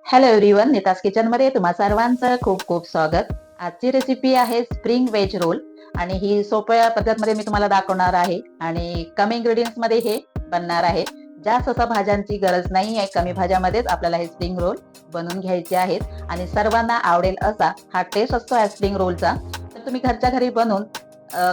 Hello everyone, Nita's kitchen मध्ये तुम्हा सर्वांचं खूप खूप स्वागत. आजची रेसिपी आहे स्प्रिंग वेज रोल आणि ही सोप्या पद्धतीमध्ये मी तुम्हाला दाखवणार आहे आणि कमी इंग्रेडियंट्स मध्ये हे बनणार आहे. जास्त असं भाज्यांची गरज नाही आहे, कमी भाज्यामध्येच आपल्याला हे स्प्रिंग रोल बनवून घ्यायचे आहेत आणि सर्वांना आवडेल असा हा टेस्ट असतो या स्प्रिंग रोलचा. तर तुम्ही घरच्या घरी बनवून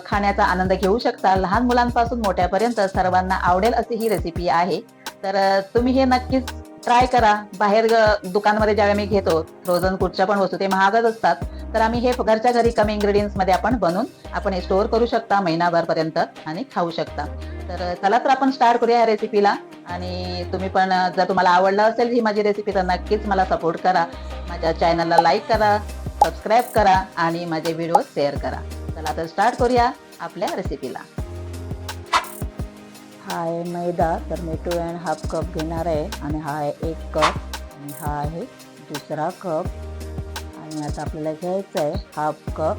खाण्याचा आनंद घेऊ शकता. लहान मुलांपासून मोठ्यापर्यंत सर्वांना आवडेल अशी ही रेसिपी आहे. तर तुम्ही हे नक्कीच ट्राय करा. बाहेर दुकानमध्ये ज्यावेळी मी घेतो फ्रोझन फूडच्या पण वस्तू ते महागच असतात. तर आम्ही हे घरच्या घरी कमी इंग्रेडियंट्स मध्ये आपण बनवून आपण हे स्टोअर करू शकता महिनाभर पर्यंत आणि खाऊ शकता. तर चला तर आपण स्टार्ट करूया या रेसिपीला. आणि तुम्ही पण जर तुम्हाला आवडलं असेल ही माझी रेसिपी तर नक्कीच मला सपोर्ट करा. माझ्या चॅनलला लाईक करा, सबस्क्राईब करा आणि माझे व्हिडिओ शेअर करा. चला तर स्टार्ट करूया आपल्या रेसिपीला. हा आहे मैदा, तर मी 2.5 कप घेणार आहे आणि हा आहे 1 कप आणि हा आहे दुसरा कप आणि आता आपल्याला घ्यायचं आहे 1/2 कप.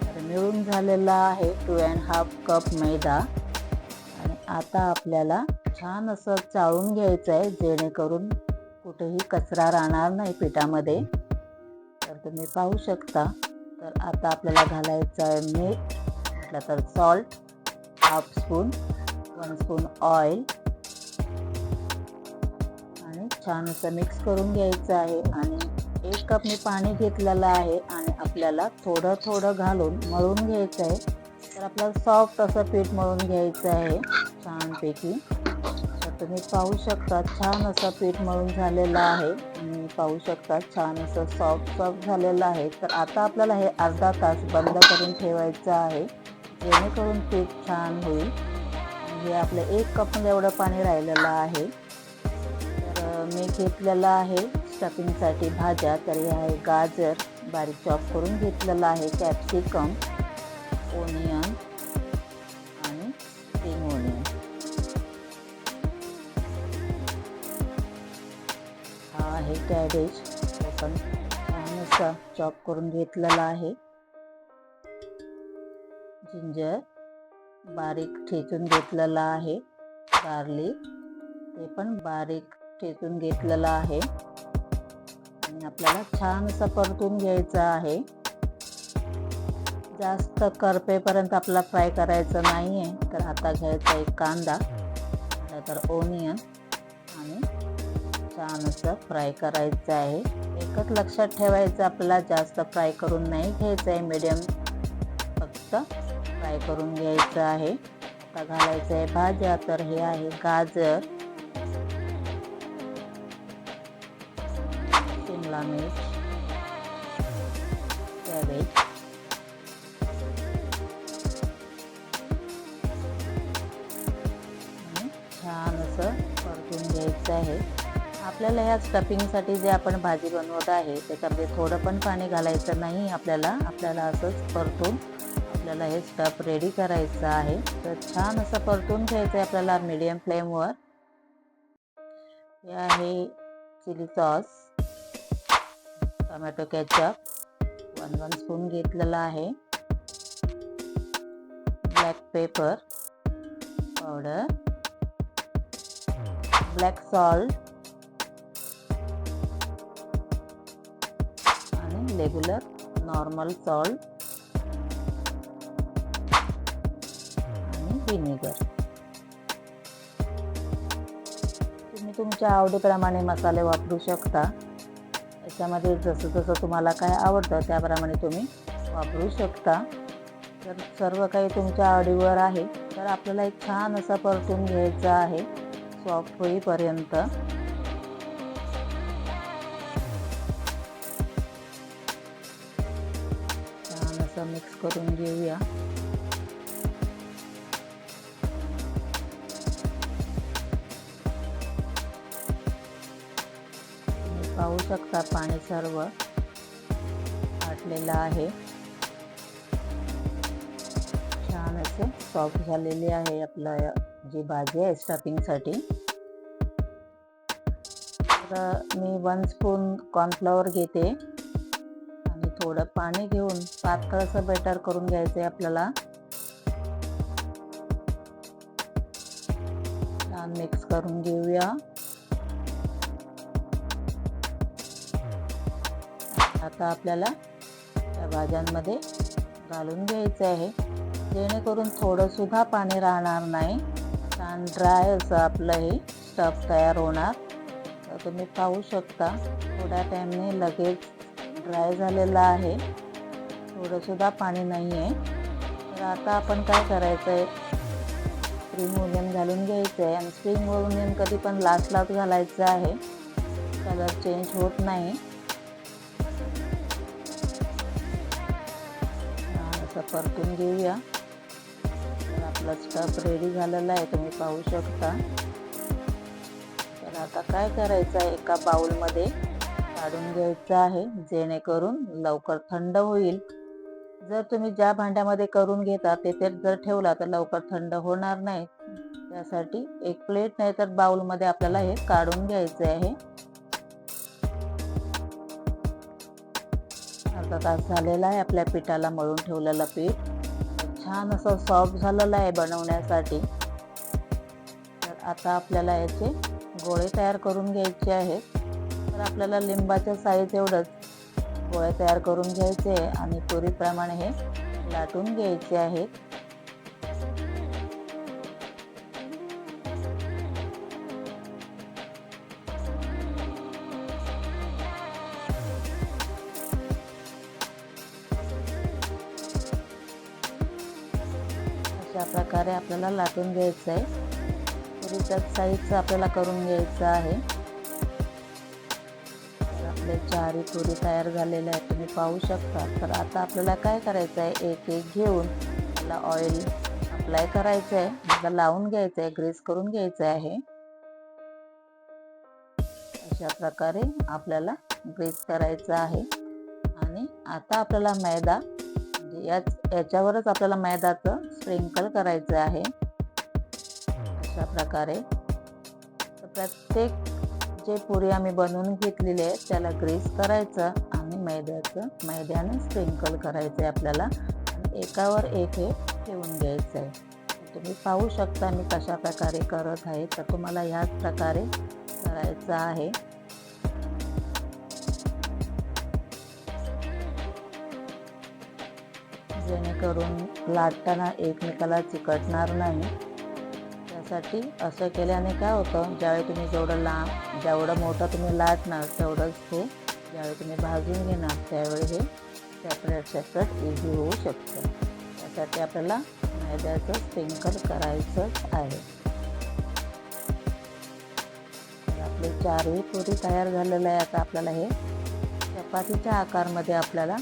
तर मिळून झालेला आहे 2.5 कप मैदा आणि आता आपल्याला छान असं चाळून घ्यायचं आहे जेणेकरून कुठेही कचरा राहणार नाही पिठामध्ये. तर तुम्ही पाहू शकता. तर आता आपल्याला घालायचं आहे मीठ, म्हटलं तर सॉल्ट 1/2 स्पून, 1 स्पून ऑइल आणि छान असं मिक्स करून घ्यायचं आहे. आणि 1 कप मी पाणी घेतलेलं आहे आणि आपल्याला थोडं थोडं घालून मळून घ्यायचं आहे. तर आपल्याला सॉफ्ट असं पीठ मळून घ्यायचं आहे छानपैकी. तर तुम्ही पाहू शकता छान असं पीठ मळून झालेलं आहे आणि पाहू शकता छान असं सॉफ्ट झालेलं आहे. तर आता आपल्याला हे अर्धा तास बंद करून ठेवायचं आहे जेणेकरून पीठ छान होईल. हे आपलं 1 कपमध्ये एवढं पाणी राहिलेलं आहे. तर मी घेतलेलं आहे स्टफिंगसाठी भाज्या. तर हे आहे गाजर बारीक चॉप करून घेतलेलं आहे, कॅप्सिकम, ओनियन आणि स्प्रिंग ओनियन. हा आहे कॅबेज, तो पण छान असा चॉप करून घेतलेला आहे. जिंजर बारीक ठेचून घेतलेला आहे, गार्लिक ते पण बारीक ठेचून घेतलेलं आहे आणि आपल्याला छान असं परतून घ्यायचं आहे. जास्त करपेपर्यंत आपल्याला फ्राय करायचं नाही आहे. तर आता घ्यायचा एक कांदा, तर ओनियन आणि छान असं फ्राय करायचं आहे. एकच लक्षात ठेवायचं आपल्याला जास्त फ्राय करून नाही घ्यायचं आहे, मीडियम फक्त फ्राय करून घ्यायचं आहे. आता घालायचं आहे भाज्या. तर हे आहे गाजर, शिमला मिर्च, कॅबेज आणि छान असं परतून घ्यायचं आहे. आपल्याला ह्या स्टफिंगसाठी जे आपण भाजी बनवत आहे त्याच्यामध्ये थोडं पण पाणी घालायचं नाही आपल्याला असंच परतून आपल्याला हे स्टफ रेडी करायचं आहे. तर छान असं परतून घ्यायचं आहे आपल्याला मीडियम फ्लेमवर. हे आहे chilli sauce, tomato ketchup 1 spoon घेतलेला आहे, black pepper powder, black salt आणि रेग्युलर नॉर्मल सॉल्ट आणि व्हिनेगर. तुम्ही तुमच्या आवडीप्रमाणे मसाले वापरू शकता. याच्यामध्ये जसं जसं तुम्हाला काय आवडतं त्याप्रमाणे तुम्ही वापरू शकता. तर सर्व काही तुमच्या आवडीवर आहे. तर आपल्याला एक छान असं परतून घ्यायचं आहे सॉफ्ट होईपर्यंत. छान असं मिक्स करून घेऊया. पाहू शकता पाणी सर्व आटलेलं आहे. छान असे सॉफ्ट झालेली आहे आपलं जी भाजी आहे स्टफिंगसाठी. तर मी 1 स्पून कॉर्नफ्लॉवर घेते आणि थोडं पाणी घेऊन पातळ असं बेटर करून घ्यायचं आहे आपल्याला. छान मिक्स करून घेऊया. आता आपल्याला त्या भाज्यांमध्ये घालून घ्यायचं आहे, जेणेकरून थोडंसुद्धा पाणी राहणार नाही. छान ड्राय असं आपलं हे स्टफ तयार होणार. तर तुम्ही पाहू शकता थोड्या टाईमने लगेच ड्राय झालेलं आहे, थोडंसुद्धा पाणी नाही आहे. तर आता आपण काय करायचं आहे, स्प्रिंग ओनियन घालून घ्यायचं आहे. आणि स्प्रिंग ओनियन कधी पण लास्ट घालायचं आहे, कलर चेंज होत नाही. असं परतून घेऊया. तर आपला स्टफ रेडी झालेला आहे, तुम्ही पाहू शकता. तर आता काय करायचं आहे, एका बाउलमध्ये काढून घ्यायचं आहे, जेणेकरून लवकर थंड होईल. जर तुम्ही ज्या भांड्यामध्ये करून घेता तेथे जर ठेवला तर लवकर थंड होणार नाही. त्यासाठी एक प्लेट नाही तर बाउलमध्ये आपल्याला हे काढून घ्यायचे आहे. अर्धा तास झालेला आहे आपल्या पिठाला मळून ठेवलेलं पीठ. छान असं सॉफ्ट झालेलं आहे बनवण्यासाठी. तर आता आपल्याला याचे गोळे तयार करून घ्यायचे आहेत. तर आपल्याला लिंबाच्या साईज एवढंच गोळे तयार करून घ्यायचे आणि पुरीप्रमाणे हे लाटून घ्यायचे आहेत. अशा प्रकारे आपल्याला लाटून घ्यायचं आहे. पुरीच्या साईजचं आपल्याला करून घ्यायचं आहे. आपले चारही पुरी तयार झालेले आहेत, तुम्ही पाहू शकता. तर आता आपल्याला काय करायचं आहे, एक एक घेऊन त्याला ऑइल अप्लाय करायचं आहे, त्याला लावून घ्यायचं आहे, ग्रीस करून घ्यायचं आहे. अशा प्रकारे आपल्याला ग्रीस करायचं आहे. आणि आता आपल्याला मैदा याच्यावरच आपल्याला मैदाचं स्प्रिंकल करायचं आहे. अशा प्रकारे प्रत्येक जे पुरी आम्ही बनवून घेतलेली आहे त्याला ग्रीस करायचं आणि मैद्याने स्प्रिंकल करायचं आहे आपल्याला. आणि एकावर एक हे ठेवून घ्यायचं आहे. तुम्ही पाहू शकता मी कशा प्रकारे करत आहे. तर तुम्हाला ह्याच प्रकारे करायचं आहे. जेणेकरून लाटताना एकमेकाला चिकटणार नाही. त्यासाठी असं केल्याने काय होतं, ज्यावेळी तुम्ही जेवढं मोठं तुम्ही लाटणार तेवढंच हे ज्यावेळी तुम्ही भाजून घेणार त्यावेळी हे सेपरेट इझी होऊ शकतं. त्यासाठी आपल्याला मैद्याचं स्प्रिंकल करायचं आहे. आपले चारही पुरी तयार झालेलं आहे. आता आपल्याला हे चपातीच्या आकारमध्ये आपल्याला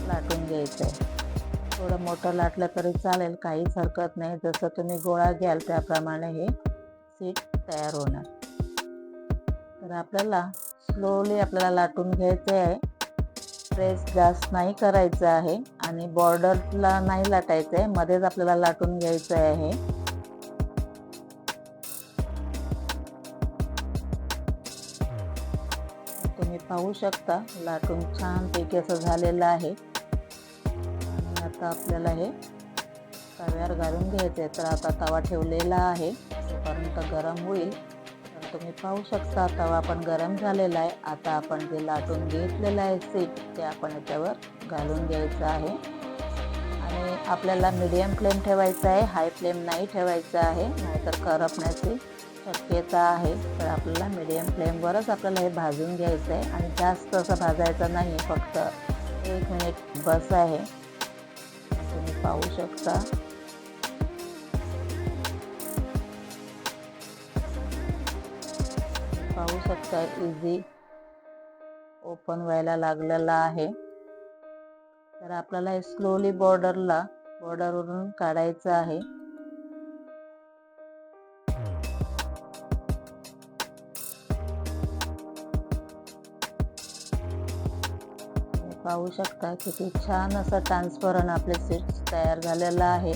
लाटून घ्यायचं आहे. थोडं मोठं लाटलं तरी चालेल, काहीच हरकत नाही. जसं तुम्ही गोळा घ्याल त्याप्रमाणे हे सीट तयार होणार. तर आपल्याला स्लोली आपल्याला लाटून घ्यायचं आहे. प्रेस जास्त नाही करायचं आहे आणि बॉर्डरला नाही लाटायचं आहे, मध्येच आपल्याला लाटून घ्यायचं आहे. तुम्ही पाहू शकता लाटून छानपैकी असं झालेलं आहे. आता आपल्याला हे तव्यावर घालून घ्यायचं आहे. तर आता तवा ठेवलेला आहे, तोपर्यंत गरम होईल. तर तुम्ही पाहू शकता तवा पण गरम झालेला आहे. आता आपण जे लाटून घेतलेलं आहे सीट ते आपण याच्यावर घालून घ्यायचं आहे. आणि आपल्याला मीडियम फ्लेम ठेवायचा आहे, हाय फ्लेम नाही ठेवायचा आहे, नाहीतर करपण्याची शक्यता आहे. तर आपल्याला मीडियम फ्लेमवरच आपल्याला हे भाजून घ्यायचं आहे. आणि जास्त असं भाजायचं नाही, फक्त 1 मिनिट बस आहे. तुम्ही पाहू शकता. इझी ओपन व्हायला लागलेला आहे. तर आपल्याला हे स्लोली बॉर्डरवरून काढायचं आहे. पाहू शकता किती छान असं ट्रान्सपरंट आपले सीट्स तयार झालेलं आहे.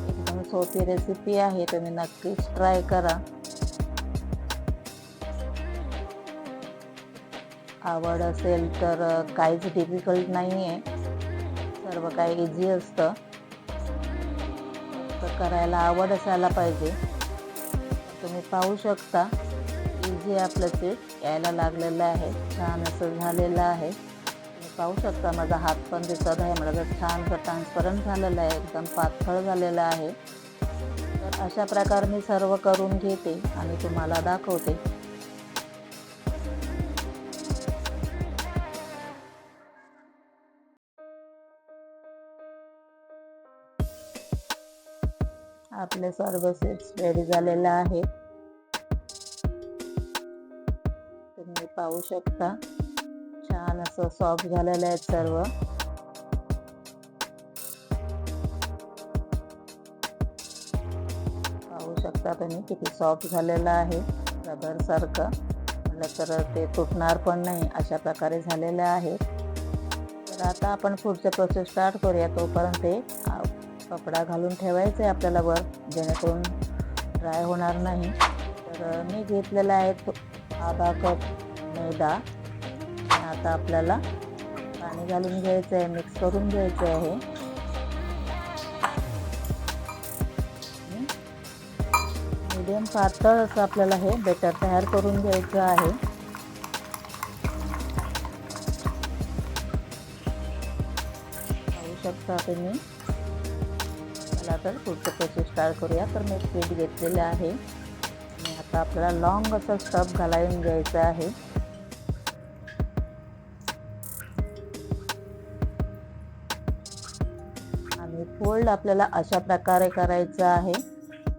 एकदम सोपी रेसिपी आहे, तुम्ही नक्कीच ट्राय करा. आवड असेल तर काहीच डिफिकल्ट नाही आहे, सर्व काही इझी असतं. फक्त करायला आवड असायला पाहिजे. तुम्ही पाहू शकता इझी आपलं पीठ यायला लागलेलं आहे, छान असं झालेलं आहे. तुम्ही पाहू शकता माझा हात पण दिसत आहे, मला छान असं ट्रान्सपरंट झालेलं आहे, एकदम पातळ झालेलं आहे. तर अशा प्रकारे मी सर्व करून घेते आणि तुम्हाला दाखवते. आपले सर्व सीड्स रेडी झालेले आहे, तुम्ही पाहू शकता. छान असं सॉफ्ट झालेलं आहे सर्व. पाहू शकता तुम्ही किती सॉफ्ट झालेलं आहे, रबर सारखं. म्हटलं तर ते तुटणार पण नाही अशा प्रकारे झालेले आहे. तर आता आपण पुढचे प्रोसेस स्टार्ट करूया. तोपर्यंत ते कपडा घालून ठेवायचं आहे आपल्याला वर, जेणेकरून ड्राय होणार नाही. तर मी घेतलेला आहे अर्धा कप मैदा. आता आपल्याला पाणी घालून घ्यायचं आहे, मिक्स करून घ्यायचं आहे. मीडियम पातळ असं आपल्याला हे बेटर तयार करून घ्यायचं आहे. पाहू शकता तुम्ही. चला तर पुढचं प्रोसेस स्टार्ट करूया. तर मी पीठ घेतलेलं आहे आणि आता आपल्याला लॉंग असं स्टफ घालून घ्यायचं आहे. आणि फोल्ड आपल्याला अशा प्रकारे करायचं आहे,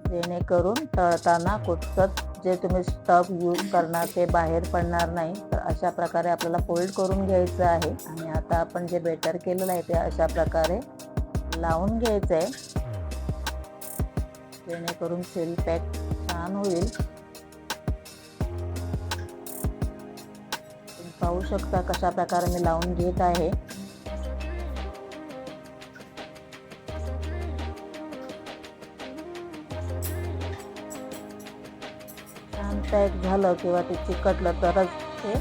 जेणेकरून तळताना कुठचंच जे तुम्ही स्टफ यूज करणार ते बाहेर पडणार नाही. तर अशा प्रकारे आपल्याला फोल्ड करून घ्यायचं आहे. आणि आता आपण जे बेटर केलेलं आहे ते अशा प्रकारे लावून घ्यायचं आहे, जेणेकरून सील पॅक छान होईल. तुम्ही पाहू शकता कशा प्रकारे मी लावून घेत आहे. छान पॅक झालं किंवा ते चिकटलं तरच ते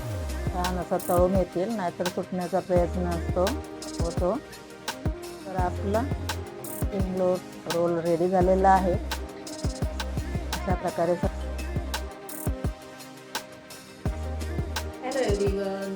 छान असं तळून येतील, नाहीतर सुटण्याचा प्रयत्न होतो. तर आपला स्प्रिंग रोल रेडी झालेला आहे. अशा प्रकारे. हॅलो एव्हरीवन,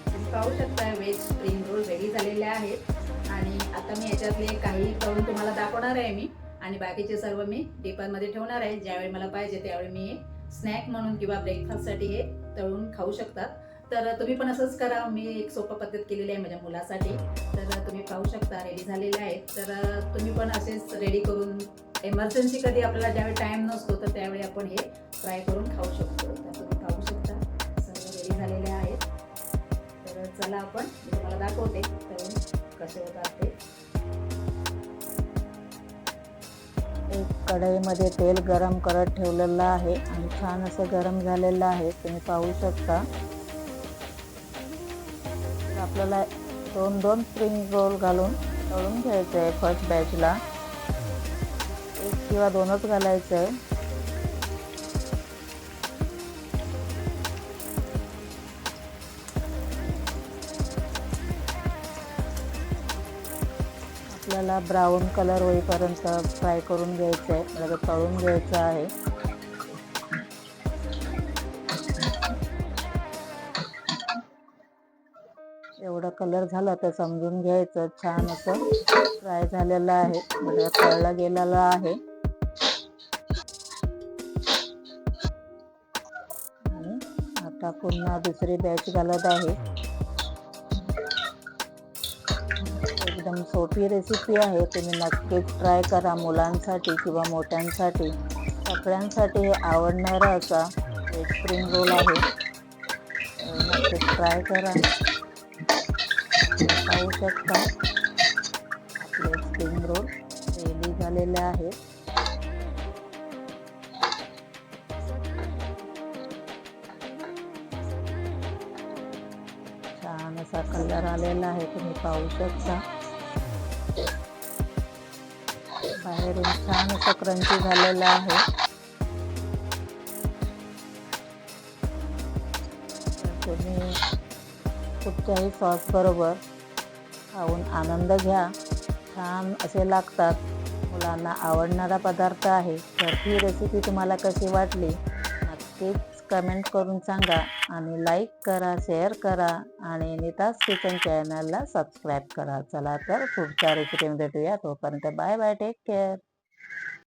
तुम्ही पाहू शकता व्हेज स्प्रिंग रोल रेडी झालेले आहेत. आणि आता मी याच्यातले काही तळून तुम्हाला दाखवणार आहे मी, आणि बाकीचे सर्व मी डिपरमध्ये ठेवणार आहे. ज्यावेळी मला पाहिजे त्यावेळी मी स्नॅक म्हणून किंवा ब्रेकफास्टसाठी हे तळून खाऊ शकतात. तर तुम्ही पण असंच करा. मी एक सोपं पद्धत केलेली आहे माझ्या मुलासाठी. तर तुम्ही पाहू शकता रेडी झालेले आहेत. तर तुम्ही पण असेच रेडी करून, एमर्जन्सी कधी आपल्याला ज्यावेळी टाईम नसतो तर त्यावेळी आपण हे फ्राय करून खाऊ शकतो. तर तुम्ही पाहू शकता सर्व रेडी झालेले आहेत. तर चला आपण मी तुम्हाला दाखवते तळून कसे होतात ते. एक कढईमध्ये तेल गरम करत ठेवलेलं आहे आणि छान असं गरम झालेलं आहे, तुम्ही पाहू शकता. आपल्याला दोन स्प्रिंग रोल घालून तळून घ्यायचं आहे. फर्स्ट बॅचला 1 किंवा 2च घालायचं आहे. आपल्याला ब्राऊन कलर होईपर्यंत फ्राय करून घ्यायचं आहे, लगेच तळून घ्यायचं आहे. एवढा कलर झाला तर समजून घ्यायचं छान असं फ्राय झालेलं आहे, म्हणजे तळला गेलेलं आहे. आणि आता पुन्हा दुसरी बॅच घालत आहे. एकदम सोपी रेसिपी आहे, तुम्ही नक्कीच ट्राय करा. मुलांसाठी किंवा मोठ्यांसाठी सगळ्यांसाठी हे आवडणारा असा एक स्प्रिंग रोल आहे. नक्कीच ट्राय करा. पाहू शकता आपले स्प्रिंग रोल रेडी झालेले आहे. छान असा कलर आलेला आहे, तुम्ही पाहू शकता. बाहेरून छान असं क्रंची झालेलं आहे. तुम्ही कुठच्याही सॉस बरोबर खाऊन आनंद घ्या. छान असे लागतात, मुलांना आवडणारा पदार्थ आहे. तर ही रेसिपी तुम्हाला कशी वाटली नक्कीच कमेंट करून सांगा आणि लाईक करा, शेअर करा आणि नीताज किचन चॅनलला सबस्क्राईब करा. चला तर पुढच्या रेसिपीमध्ये भेटूया. तोपर्यंत बाय बाय, टेक केअर.